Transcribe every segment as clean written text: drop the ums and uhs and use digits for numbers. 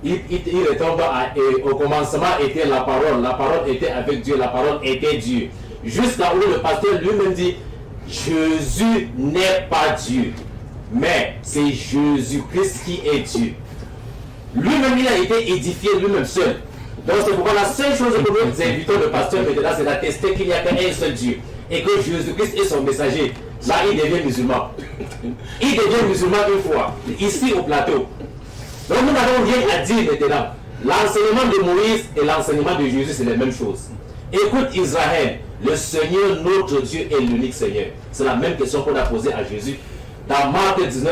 il retombe au commencement était la parole était avec Dieu, la parole était Dieu. Jusqu'à où le pasteur lui-même dit, Jésus n'est pas Dieu, mais c'est Jésus-Christ qui est Dieu. Lui-même, il a été édifié lui-même seul. Donc c'est pourquoi la seule chose que nous invitons le pasteur maintenant, c'est d'attester qu'il n'y a qu'un seul Dieu. Et que Jésus-Christ est son messager. Là, il devient musulman. Il devient musulman une fois, ici au plateau. Donc nous n'avons rien à dire maintenant. L'enseignement de Moïse et l'enseignement de Jésus, c'est la même chose. Écoute Israël, le Seigneur, notre Dieu, est l'unique Seigneur. C'est la même question qu'on a posée à Jésus. Dans Marc 12,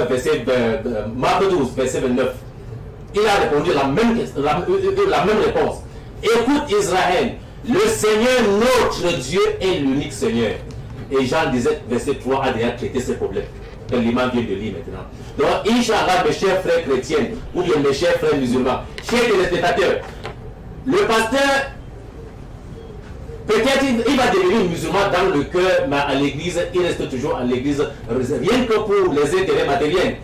verset 29. Il a répondu la même réponse. Écoute Israël, le Seigneur, notre Dieu, est l'unique Seigneur. Et Jean 17, verset 3 a déjà traité ces problèmes. Que l'imam vient de lire maintenant. Donc, Inch'Allah, mes chers frères chrétiens, ou bien mes chers frères musulmans, chers téléspectateurs, le pasteur, peut-être il va devenir musulman dans le cœur, mais à l'église, il reste toujours à l'église, rien que pour les intérêts matériels.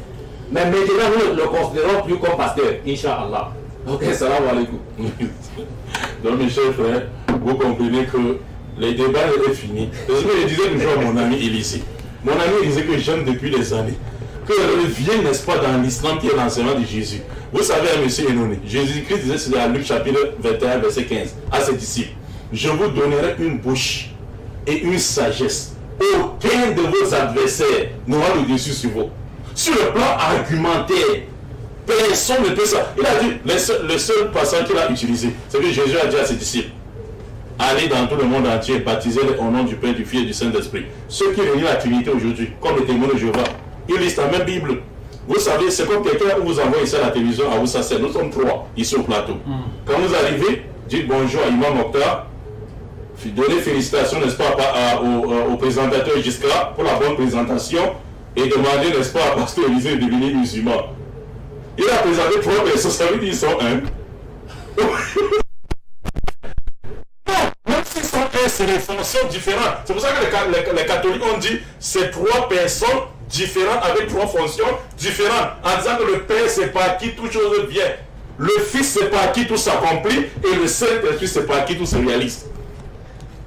Mais maintenant, nous ne le considérons plus comme pasteur, Inch'Allah. Ok, salam alaikum. Donc, mes chers frères, vous comprenez que les débats étaient finis. C'est ce que je disais toujours à mon ami Elisée. Mon ami disait que j'aime depuis des années. Que revient, n'est-ce pas, dans l'islam qui est l'enseignement de Jésus. Vous savez, monsieur Enoné, Jésus-Christ disait, c'est dans Luc chapitre 21, verset 15, à ses disciples, je vous donnerai une bouche et une sagesse. Aucun de vos adversaires n'aura le dessus sur vous. Sur le plan argumentaire, personne ne peut ça. Il a dit, le seul passage qu'il a utilisé, c'est que Jésus a dit à ses disciples, allez dans tout le monde entier, baptisez-les au nom du Père, du Fils et du Saint-Esprit. Ceux qui réunissent la Trinité aujourd'hui, comme les témoins de Jéhovah, ils lisent la même Bible. Vous savez, c'est comme quelqu'un vous envoie ici à la télévision, à vous ça c'est. Nous sommes 3 ici au plateau. Quand vous arrivez, dites bonjour à Imam Mokhtar, donnez félicitations, n'est-ce pas, au présentateur Jiska pour la bonne présentation et demandez, n'est-ce pas, à Pasteur Élisée de devenir musulman. Il a présenté 3 personnes, ça veut dire qu'ils sont un. C'est des fonctions différentes. C'est pour ça que les catholiques ont dit c'est 3 personnes différentes avec 3 fonctions différentes. En disant que le Père c'est par qui toute chose vient, le Fils c'est par qui tout s'accomplit et le Saint-Esprit c'est par qui tout se réalise.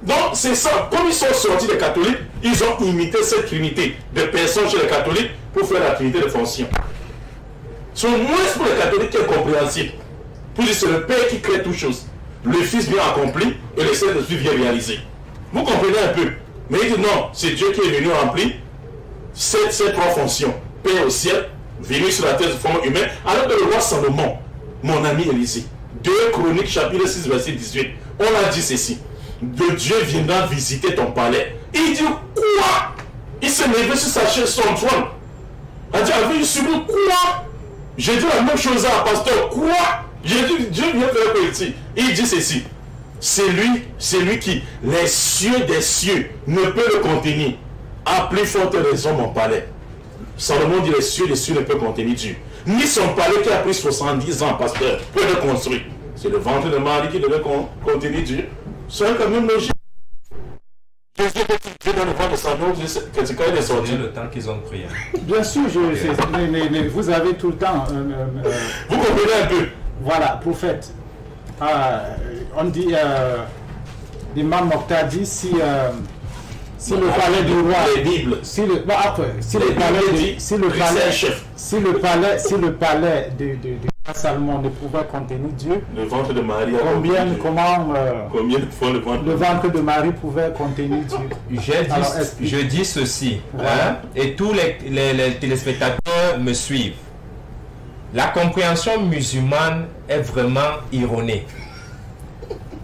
Donc c'est ça. Comme ils sont sortis des catholiques, ils ont imité cette trinité de personnes chez les catholiques pour faire la trinité de fonctions. C'est au moins pour les catholiques qui est compréhensible. Pour dire c'est le Père qui crée toutes choses. Le Fils vient accomplir et le Saint-Esprit vient réaliser. Vous comprenez un peu. Mais il dit non, c'est Dieu qui est venu remplir ces 3 fonctions. Père au ciel, venu sur la terre de forme humaine. Alors que le roi Salomon, mon ami Élisée, 2 Chroniques chapitre 6 verset 18, on a dit ceci. De Dieu viendra visiter ton palais. Il dit quoi? Il s'est levé sur sa chaise, son trône. Il a dit avec une souris, quoi? J'ai dit la même chose à un pasteur, quoi? J'ai dit, Dieu vient faire ici. Il dit ceci. C'est lui qui, les cieux des cieux, ne peut le contenir. À plus forte raison, mon palais. Salomon dit, les cieux des cieux ne peuvent contenir Dieu. Ni son palais qui a pris 70 ans, pasteur, peut le construire. C'est le ventre de Marie qui devait contenir Dieu. C'est quand même logique. Jésus était dans le ventre de sa mère, c'est quand il est sorti. Le temps qu'ils ont prié. Bien sûr, mais vous avez tout le temps. Vous comprenez un peu. Voilà, prophète. On dit, l'imam Mokhtar dit si le palais du roi, si le palais de Salomon ne pouvait contenir Dieu, le ventre de Marie, combien de fois le ventre de Marie pouvait contenir Dieu? Je dis ceci, hein, et tous les téléspectateurs me suivent. La compréhension musulmane est vraiment erronée.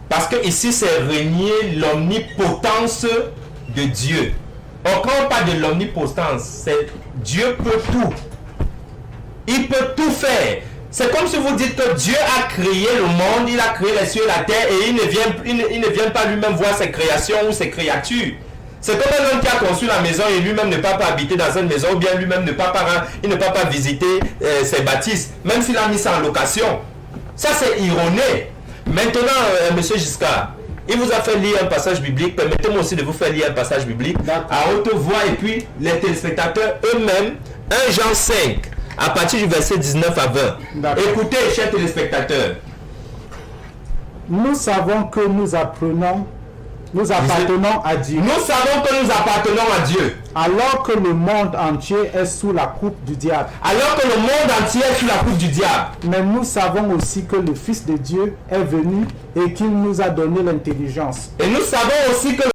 Parce que ici, c'est régner l'omnipotence de Dieu. Or, quand on parle de l'omnipotence, c'est Dieu peut tout. Il peut tout faire. C'est comme si vous dites que Dieu a créé le monde, il a créé les cieux et la terre, et il ne vient pas lui-même voir ses créations ou ses créatures. C'est comme un homme qui a construit la maison et lui-même ne peut pas habiter dans cette maison, ou bien lui-même ne peut pas visiter ses bâtisses, même s'il a mis ça en location. Ça, c'est erroné. Maintenant, monsieur Giscard, il vous a fait lire un passage biblique. Permettez-moi aussi de vous faire lire un passage biblique à haute voix, et puis les téléspectateurs eux-mêmes, 1 Jean 5, à partir du verset 19 à 20. D'accord. Écoutez, chers téléspectateurs. Nous savons que nous appartenons à Dieu, Nous savons que nous appartenons à Dieu, alors que le monde entier est sous la coupe du diable. alors que le monde entier est sous la coupe du diable. Mais nous savons aussi que le Fils de Dieu est venu et qu'il nous a donné l'intelligence. Et nous savons aussi que